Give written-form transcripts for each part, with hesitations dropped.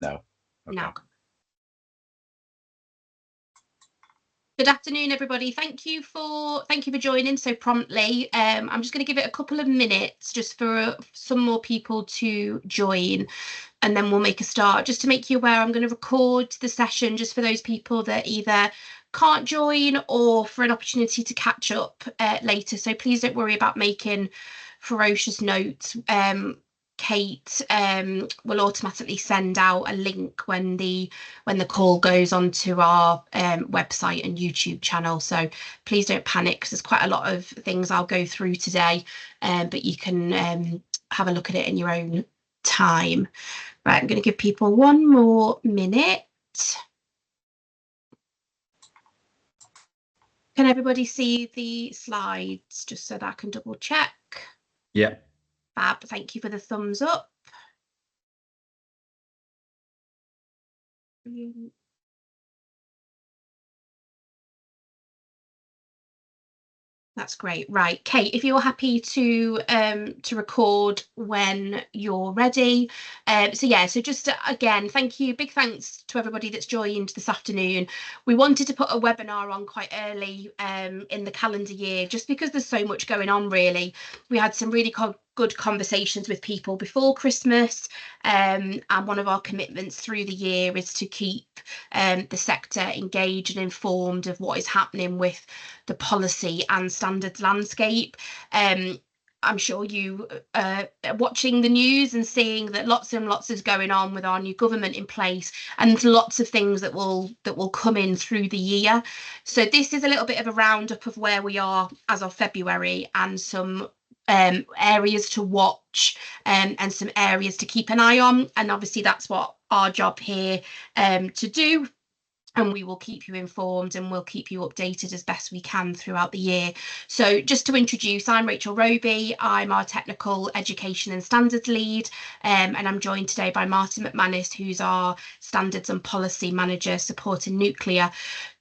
No. Okay. Now. Good afternoon, everybody. Thank you for joining so promptly. I'm just going to give it a couple of minutes just for some more people to join, and then we'll make a start. Just to make you aware, I'm going to record the session just for those people that either can't join or for an opportunity to catch up later. So please don't worry about making ferocious notes. Kate will automatically send out a link when the call goes onto our website and YouTube channel. So please don't panic, because there's quite a lot of things I'll go through today, but you can have a look at it in your own time. Right, I'm going to give people one more minute. Can everybody see the slides, just so that I can double check? Yeah. Fab, thank you for the thumbs up. That's great. Right, Kate, if you're happy to record when you're ready. So just again, thank you. Big thanks to everybody that's joined this afternoon. We wanted to put a webinar on quite early in the calendar year, just because there's so much going on, really. We had some really good conversations with people before Christmas, and one of our commitments through the year is to keep the sector engaged and informed of what is happening with the policy and standards landscape. I'm sure you are watching the news and seeing that lots and lots is going on with our new government in place, and lots of things that will come in through the year. So this is a little bit of a roundup of where we are as of February, and some areas to watch, and some areas to keep an eye on. And obviously that's what our job here to do. And we will keep you informed, and we'll keep you updated as best we can throughout the year. So just to introduce, I'm Rachel Roby. I'm our Technical Education and Standards Lead, and I'm joined today by Martin McManus, who's our Standards and Policy Manager supporting nuclear.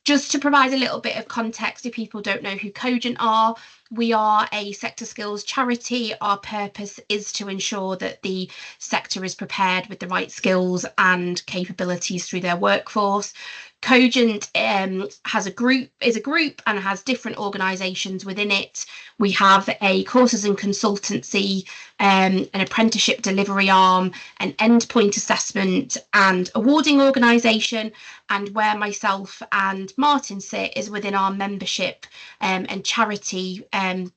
Just to provide a little bit of context, if people don't know who Cogent are, we are a sector skills charity. Our purpose is to ensure that the sector is prepared with the right skills and capabilities through their workforce. Cogent is a group and has different organisations within it. We have a courses and consultancy, an apprenticeship delivery arm, an endpoint assessment and awarding organisation, and where myself and Martin sit is within our membership and charity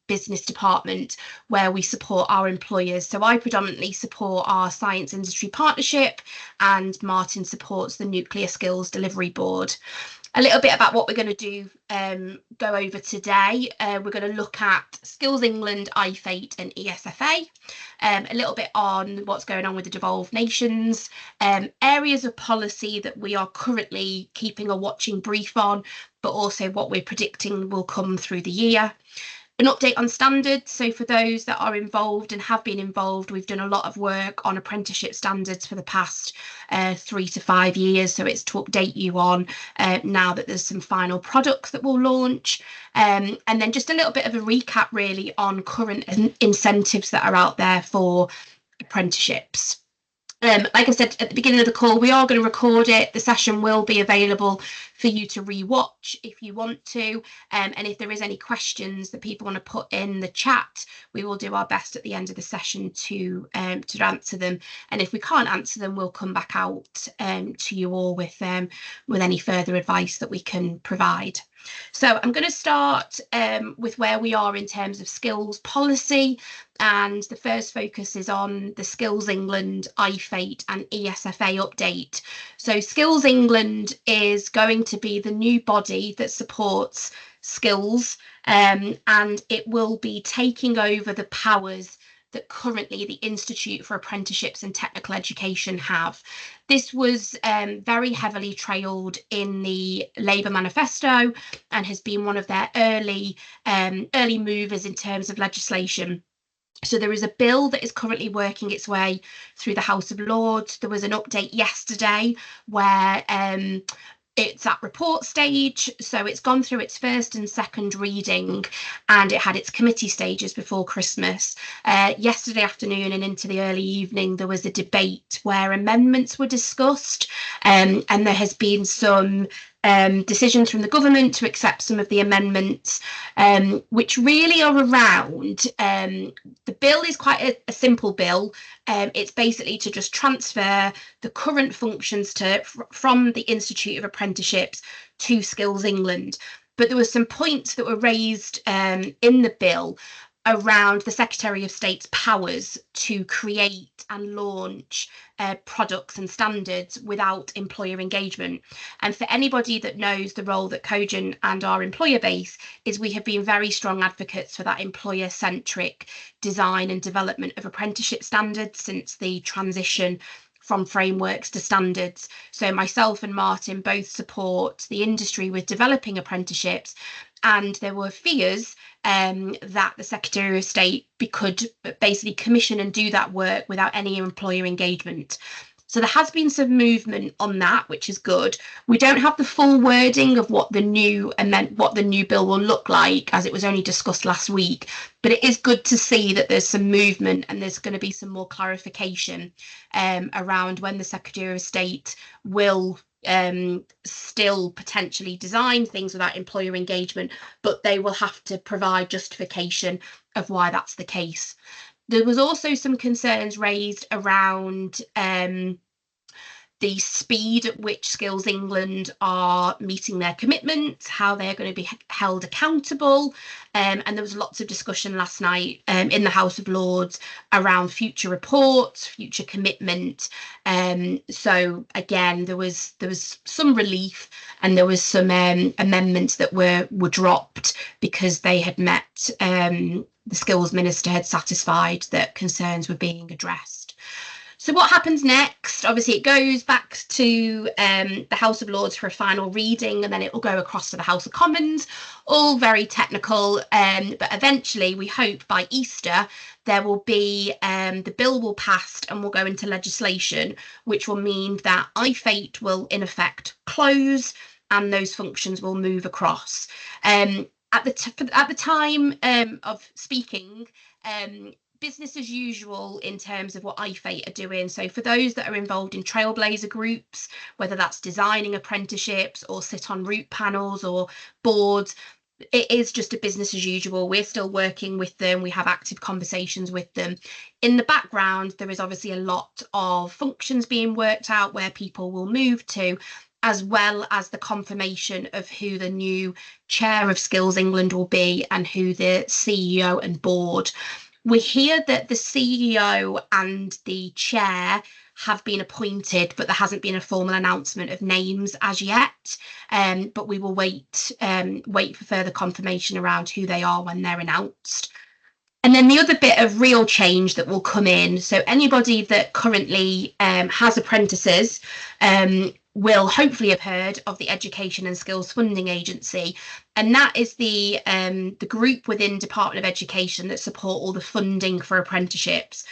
business department, where we support our employers. So I predominantly support our science industry partnership, and Martin supports the Nuclear Skills Delivery Board. A little bit about what we're going to do, go over today. We're going to look at Skills England, IFATE and ESFA, a little bit on what's going on with the devolved nations, areas of policy that we are currently keeping a watching brief on, but also what we're predicting will come through the year. An update on standards. So for those that are involved and have been involved, we've done a lot of work on apprenticeship standards for the past 3 to 5 years. So it's to update you on now that there's some final products that we'll launch. And then just a little bit of a recap really on current incentives that are out there for apprenticeships. Like I said at the beginning of the call, we are going to record it. The session will be available for you to re-watch if you want to. And if there is any questions that people want to put in the chat, we will do our best at the end of the session to answer them. And if we can't answer them, we'll come back out to you all with any further advice that we can provide. So I'm going to start with where we are in terms of skills policy, and the first focus is on the Skills England, IFATE and ESFA update. So Skills England is going to be the new body that supports skills, and it will be taking over the powers that currently the Institute for Apprenticeships and Technical Education have. This was very heavily trailed in the Labour manifesto, and has been one of their early movers in terms of legislation. So there is a bill that is currently working its way through the House of Lords. There was an update yesterday where it's at report stage, so it's gone through its first and second reading, and it had its committee stages before Christmas. Yesterday afternoon and into the early evening, there was a debate where amendments were discussed, and there has been some decisions from the government to accept some of the amendments, which really are around, the bill is quite a simple bill. It's basically to just transfer the current functions from the Institute of Apprenticeships to Skills England. But there were some points that were raised in the bill around the Secretary of State's powers to create and launch products and standards without employer engagement. And for anybody that knows the role that Cogent and our employer base is, we have been very strong advocates for that employer-centric design and development of apprenticeship standards since the transition from frameworks to standards. So myself and Martin both support the industry with developing apprenticeships, and there were fears that the Secretary of State could basically commission and do that work without any employer engagement. So there has been some movement on that, which is good. We don't have the full wording of what the new bill will look like, as it was only discussed last week, but it is good to see that there's some movement and there's going to be some more clarification around when the Secretary of State will still potentially design things without employer engagement, but they will have to provide justification of why that's the case. There was also some concerns raised around the speed at which Skills England are meeting their commitments, how they're going to be held accountable. And there was lots of discussion last night in the House of Lords around future reports, future commitment. So again, there was some relief, and there was some amendments that were dropped because they had met, the Skills Minister had satisfied that concerns were being addressed. So what happens next? Obviously, it goes back to the House of Lords for a final reading, and then it will go across to the House of Commons, all very technical. But eventually, we hope by Easter, there will be, the bill will pass and will go into legislation, which will mean that iFate will in effect close and those functions will move across. At the time of speaking, business as usual in terms of what iFate are doing. So for those that are involved in trailblazer groups, whether that's designing apprenticeships or sit on route panels or boards, it is just a business as usual. We're still working with them. We have active conversations with them. In the background, there is obviously a lot of functions being worked out where people will move to, as well as the confirmation of who the new chair of Skills England will be and who the CEO and board. We hear that the CEO and the chair have been appointed, but there hasn't been a formal announcement of names as yet. But we will wait for further confirmation around who they are when they're announced. And then the other bit of real change that will come in, so anybody that currently has apprentices will hopefully have heard of the Education and Skills Funding Agency, and that is the group within Department of Education that support all the funding for apprenticeships.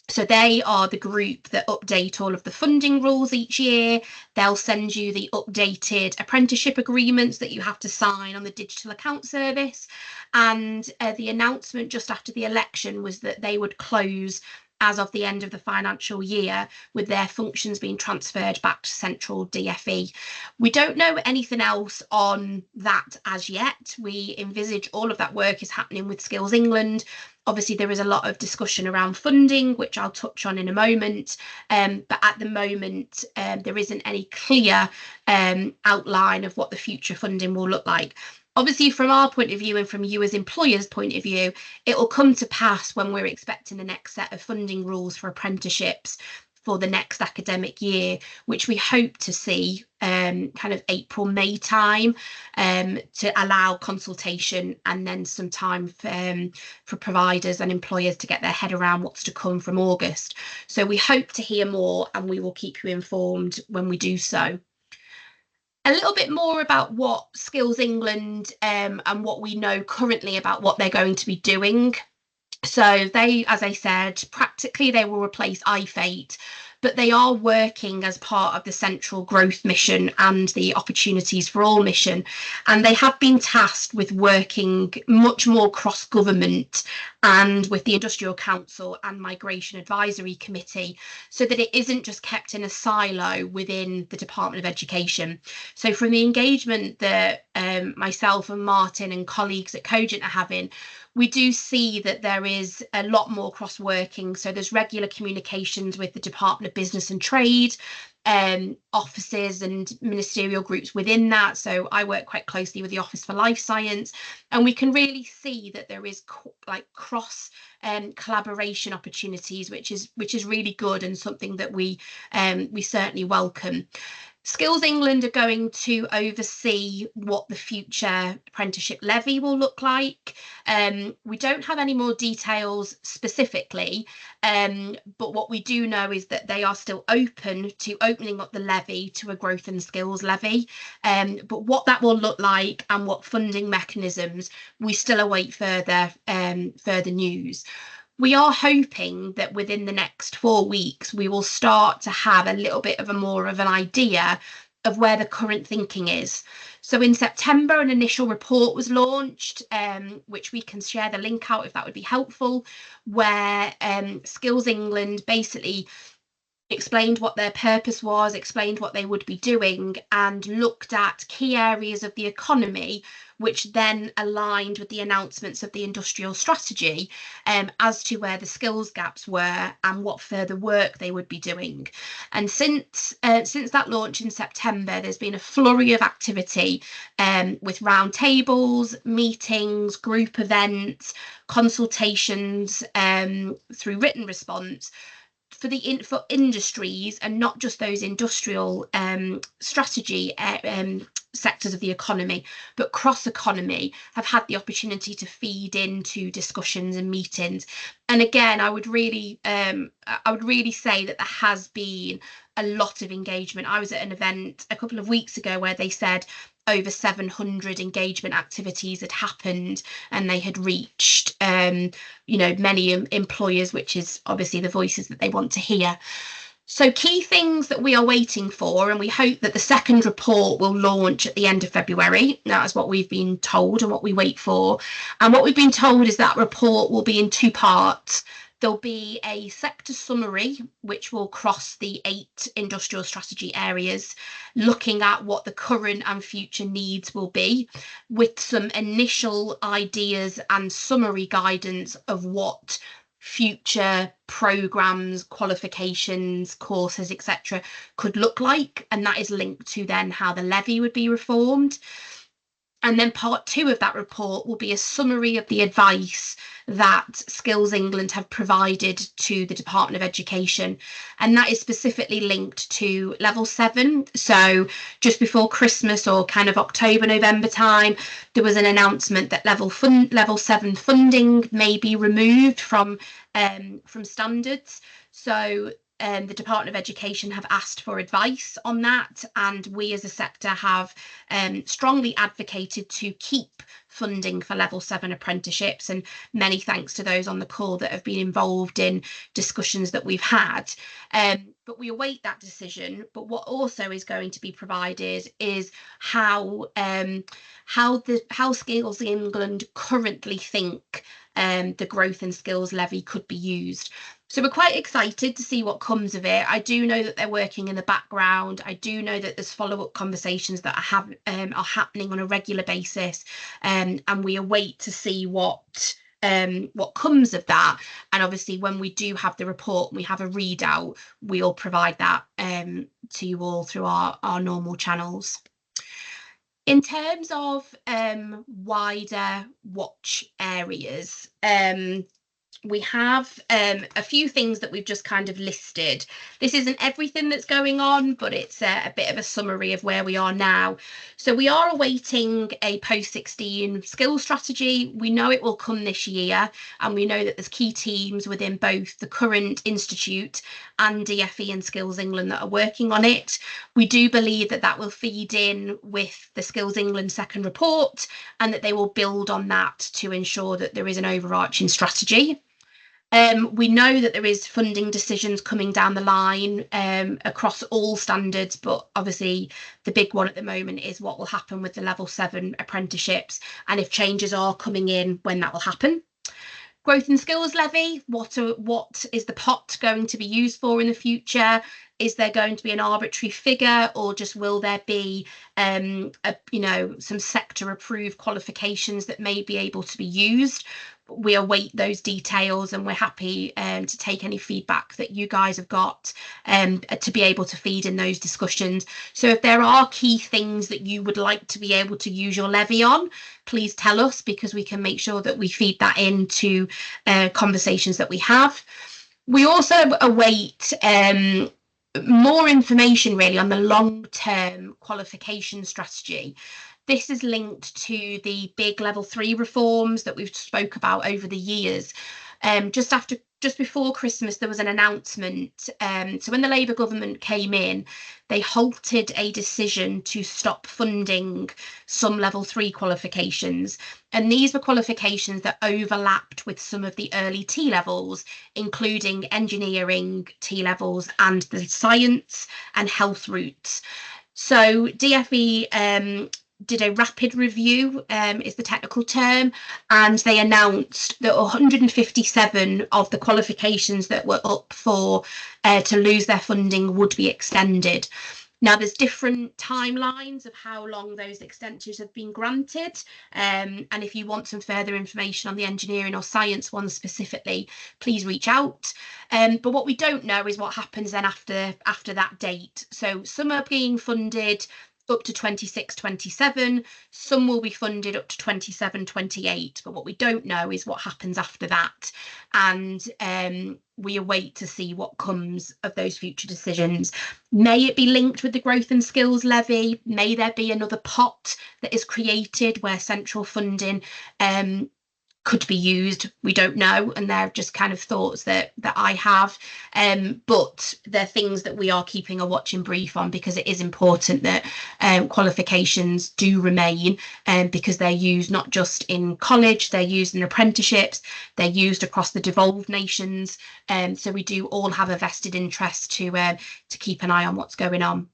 So they are the group that update all of the funding rules each year. They'll send you the updated apprenticeship agreements that you have to sign on the digital account service. And the announcement just after the election was that they would close as of the end of the financial year, with their functions being transferred back to central DFE. We don't know anything else on that as yet. We envisage all of that work is happening with Skills England. Obviously, there is a lot of discussion around funding, which I'll touch on in a moment. But at the moment, there isn't any clear outline of what the future funding will look like. Obviously, from our point of view and from you as employers' point of view, it will come to pass when we're expecting the next set of funding rules for apprenticeships for the next academic year, which we hope to see kind of April, May time, to allow consultation and then some time for providers and employers to get their head around what's to come from August. So we hope to hear more, and we will keep you informed when we do so. A little bit more about what Skills England and what we know currently about what they're going to be doing. So they, as I said, practically they will replace iFate, but they are working as part of the Central Growth Mission and the Opportunities for All mission, and they have been tasked with working much more cross-government and with the Industrial Council and Migration Advisory Committee, so that it isn't just kept in a silo within the Department of Education. So from the engagement that myself and Martin and colleagues at Cogent are having, we do see that there is a lot more cross-working. So there's regular communications with the Department of Business and Trade, offices and ministerial groups within that. So I work quite closely with the Office for Life Science, and we can really see that there is like cross collaboration opportunities, which is really good and something that we certainly welcome. Skills England are going to oversee what the future apprenticeship levy will look like. We don't have any more details specifically, but what we do know is that they are still open to opening up the levy to a growth and skills levy. But what that will look like and what funding mechanisms, we still await further news. We are hoping that within the next 4 weeks, we will start to have a little bit of a more of an idea of where the current thinking is. So in September, an initial report was launched, which we can share the link out if that would be helpful, where Skills England basically explained what their purpose was, explained what they would be doing, and looked at key areas of the economy, which then aligned with the announcements of the industrial strategy as to where the skills gaps were and what further work they would be doing. And since that launch in September, there's been a flurry of activity with roundtables, meetings, group events, consultations through written response for industries, and not just those industrial strategy sectors of the economy, but cross economy, have had the opportunity to feed into discussions and meetings. And again, I would really say that there has been a lot of engagement. I was at an event a couple of weeks ago where they said over 700 engagement activities had happened, and they had reached many employers, which is obviously the voices that they want to hear. So key things that we are waiting for, and we hope that the second report will launch at the end of February. That is what we've been told and what we wait for. And what we've been told is that report will be in 2 parts. There'll be a sector summary, which will cross the 8 industrial strategy areas, looking at what the current and future needs will be, with some initial ideas and summary guidance of what future programs, qualifications, courses, etc. could look like. And that is linked to then how the levy would be reformed. And then part 2 of that report will be a summary of the advice that Skills England have provided to the Department of Education. And that is specifically linked to level 7. So just before Christmas, or kind of October, November time, there was an announcement that level 7 funding may be removed from standards. So the Department of Education have asked for advice on that, and we as a sector have strongly advocated to keep funding for level 7 apprenticeships, and many thanks to those on the call that have been involved in discussions that we've had. But we await that decision. But what also is going to be provided is how Skills England currently think the growth and skills levy could be used. So we're quite excited to see what comes of it. I do know that they're working in the background. I do know that there's follow-up conversations that are happening on a regular basis, and we await to see what comes of that. And obviously, when we do have the report, we have a readout, we'll provide that to you all through our normal channels. In terms of wider watch areas, we have a few things that we've just kind of listed. This isn't everything that's going on, but it's a bit of a summary of where we are now. So we are awaiting a post-16 skills strategy. We know it will come this year, and we know that there's key teams within both the current institute and DFE and Skills England that are working on it. We do believe that that will feed in with the Skills England second report, and that they will build on that to ensure that there is an overarching strategy. We know that there is funding decisions coming down the line across all standards, but obviously the big one at the moment is what will happen with the level 7 apprenticeships, and if changes are coming in, when that will happen. Growth and skills levy, what is the pot going to be used for in the future? Is there going to be an arbitrary figure, or just will there be some sector approved qualifications that may be able to be used? We await those details, and we're happy to take any feedback that you guys have got to be able to feed in those discussions. So if there are key things that you would like to be able to use your levy on, please tell us, because we can make sure that we feed that into conversations that we have. We also await more information really on the long-term qualification strategy. This is linked to the big level 3 reforms that we've spoke about over the years. Just before Christmas, there was an announcement. So when the Labour government came in, they halted a decision to stop funding some level 3 qualifications. And these were qualifications that overlapped with some of the early T levels, including engineering T levels and the science and health routes. So DFE did a rapid review, is the technical term, and they announced that 157 of the qualifications that were up for to lose their funding would be extended. Now, there's different timelines of how long those extensions have been granted, and if you want some further information on the engineering or science ones specifically, please reach out. But what we don't know is what happens then after that date. So some are being funded up to 26-27, some will be funded up to 27-28, but what we don't know is what happens after that, and we await to see what comes of those future decisions. May it be linked with the growth and skills levy? May there be another pot that is created where central funding could be used? We don't know, and they're just kind of thoughts that I have, but they're things that we are keeping a watching brief on, because it is important that qualifications do remain, because they're used not just in college, they're used in apprenticeships, they're used across the devolved nations, so we do all have a vested interest to keep an eye on what's going on.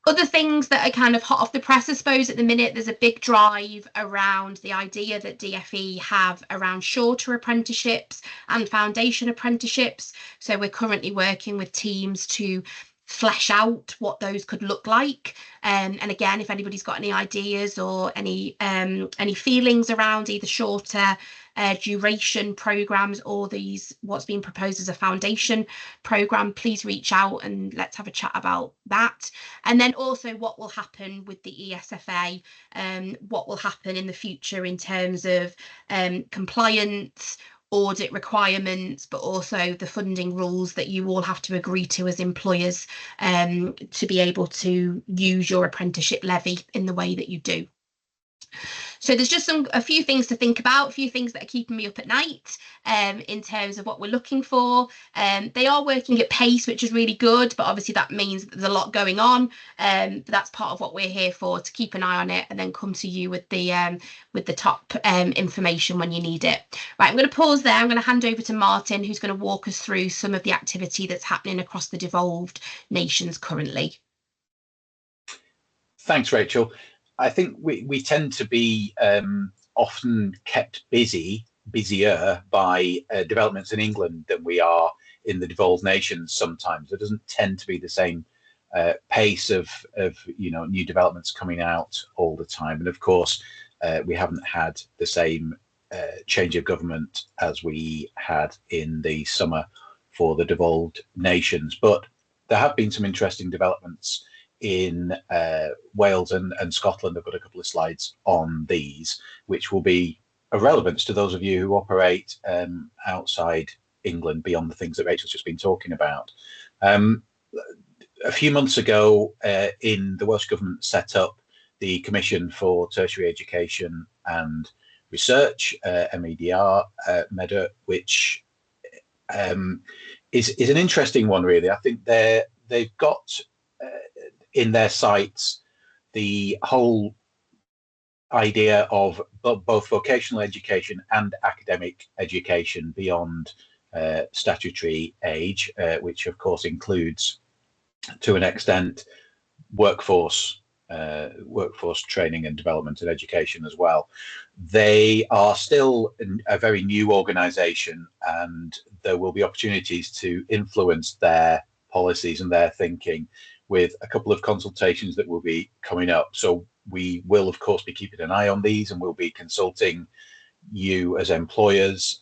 Other things that are kind of hot off the press, I suppose, at the minute, there's a big drive around the idea that DFE have around shorter apprenticeships and foundation apprenticeships. So we're currently working with teams to flesh out what those could look like. And again, if anybody's got any ideas or any feelings around either shorter duration programs or what's being proposed as a foundation program, please reach out and let's have a chat about that. And then also what will happen with the ESFA, what will happen in the future in terms of compliance, audit requirements, but also the funding rules that you all have to agree to as employers to be able to use your apprenticeship levy in the way that you do. So there's just a few things to think about, a few things that are keeping me up at night in terms of what we're looking for. They are working at pace, which is really good, but obviously that means that there's a lot going on. But that's part of what we're here for, to keep an eye on it and then come to you with the top information when you need it. Right, I'm going to pause there. I'm going to hand over to Martin, who's going to walk us through some of the activity that's happening across the devolved nations currently. Thanks, Rachel. I think we tend to be often kept busier by developments in England than we are in the devolved nations sometimes. There doesn't tend to be the same pace of new developments coming out all the time. And of course, we haven't had the same change of government as we had in the summer for the devolved nations. But there have been some interesting developments in Wales and Scotland. I've got a couple of slides on these, which will be of relevance to those of you who operate outside England, beyond the things that Rachel's just been talking about. A few months ago, the Welsh Government set up the Commission for Tertiary Education and Research, MEDR, MEDA, which is an interesting one, really. I think they've got in their sights the whole idea of both vocational education and academic education beyond statutory age, which of course includes, to an extent, workforce training and development and education as well. They are still a very new organisation, and there will be opportunities to influence their policies and their thinking with a couple of consultations that will be coming up. So we will, of course, be keeping an eye on these, and we'll be consulting you as employers